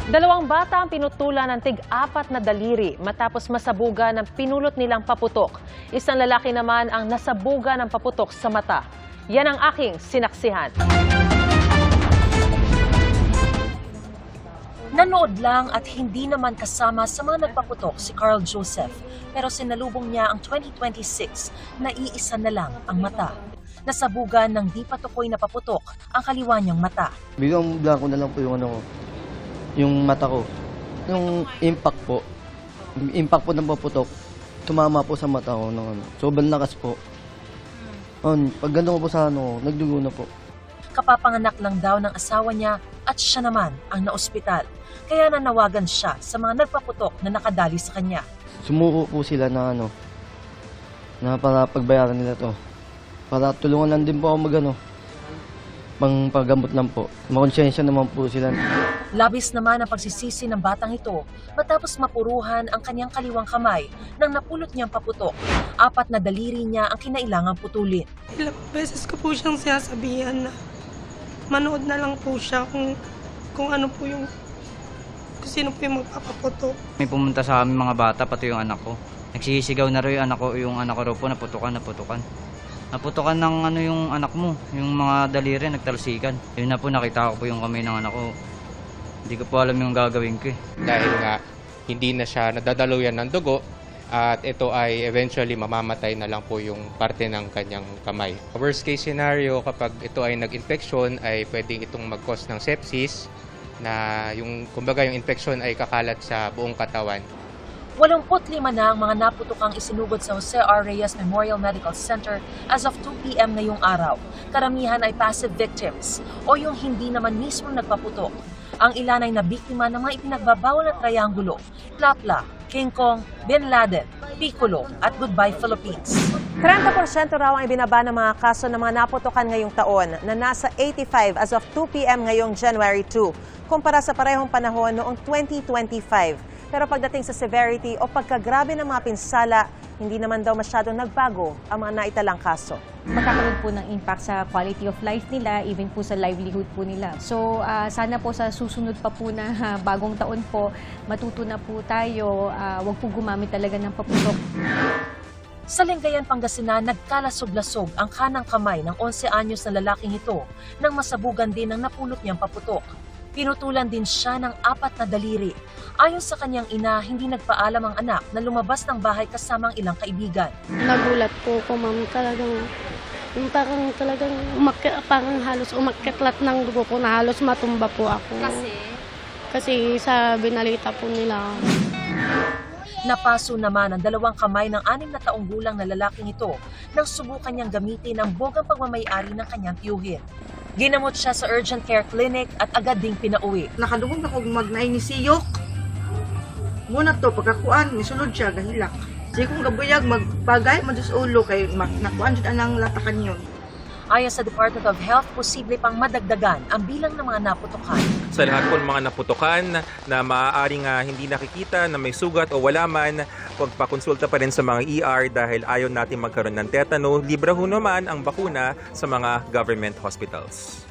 Dalawang bata ang pinutulan ng tig-4 na daliri matapos masabuga ng pinulot nilang paputok. Isang lalaki naman ang nasabuga ng paputok sa mata. Yan ang aking sinaksihan. Nanood lang at hindi naman kasama sa mga nagpaputok si Carl Joseph, pero sinalubong niya ang 2026 na iisa na lang ang mata. Nasabugan ng di patukoy na paputok ang kaliwa niyang mata. Biglang blanco na lang po yung mata ko. Yung impact po ng paputok, tumama po sa mata ko. Sobrang lakas po. Pag gano'n po sa nagdugo na po. Kapapanganak lang daw ng asawa niya at siya naman ang naospital. Kaya nanawagan siya sa mga nagpaputok na nakadali sa kanya. Sumuko po sila na na para pagbayaran nila to. Para tulungan lang din po ako pangpagamot lang po. Makonsensya naman po sila. Labis naman ang pagsisisi ng batang ito matapos mapuruhan ang kanyang kaliwang kamay nang napulot niyang paputok. 4 na daliri niya ang kinailangang putulin. Ilang beses ko po siyang sinasabihan na manood na lang po siya kung ano po kung sino po yung magpapaputok. May pumunta sa amin mga bata, pati yung anak ko. Nagsisigaw na rin yung anak ko raw po, naputukan. Naputukan ng yung anak mo, yung mga daliri, nagtalsikan. Yun na po, nakita ko po yung kamay ng anak ko. Hindi ko po alam yung gagawin ko eh. Dahil nga, hindi na siya nadadaluyan ng dugo at ito ay eventually mamamatay na lang po yung parte ng kanyang kamay. Worst case scenario, kapag ito ay nag-infeksyon, ay pwedeng itong mag-cause ng sepsis na yung infeksyon ay kakalat sa buong katawan. 85 na ang mga naputokang isinugod sa Jose R. Reyes Memorial Medical Center as of 2 p.m. ngayong araw. Karamihan ay passive victims o yung hindi naman mismo nagpaputok. Ang ilan ay nabiktima ng mga ipinagbabawal na triangulo, Plapla, King Kong, Bin Laden, Piccolo at Goodbye Philippines. 30% raw ang ibinaba ng mga kaso ng mga naputokan ngayong taon na nasa 85 as of 2 p.m. ngayong January 2 kumpara sa parehong panahon noong 2025. Pero pagdating sa severity o pagkagrabe ng mga pinsala, hindi naman daw masyadong nagbago ang mga naitalang kaso. Magkakaroon po ng impact sa quality of life nila, even po sa livelihood po nila. So sana po sa susunod pa po na bagong taon po, matuto na po tayo, wag po gumamit talaga ng paputok. Sa Lingayen, Pangasinan, nagkalasog-lasog ang kanang kamay ng 11 anyos na lalaking ito nang masabugan din ng napulot niyang paputok. Pinutulan din siya ng 4 na daliri. Ayon sa kanyang ina, hindi nagpaalam ang anak na lumabas ng bahay kasama ang ilang kaibigan. Nagulat po ako, ma'am. Talagang parang halos umakyat ng dugo ko na halos matumba po ako. Kasi sa binalita po nila. Napaso naman ang 2 kamay ng 6 na taong gulang na lalaking ito nang subukan niyang gamitin ang bogang pagmamayari ng kanyang tiyuhin. Ginamot siya sa urgent care clinic at agad ding pinauwi. Nakadungog na kog magnay ni siyok. Muna to, pagkakuan, misulod siya, gahilak. Sige kong gabuyag, magbagay, madus ulo, kay nakuan dyan anang latakan yun. Ayon sa Department of Health, posible pang madagdagan ang bilang ng mga naputokan. Sa lahat po ng mga naputokan na maaaring hindi nakikita, na may sugat o wala man, pagpakonsulta pa rin sa mga ER dahil ayaw natin magkaroon ng tetano. Libre ho naman ang bakuna sa mga government hospitals.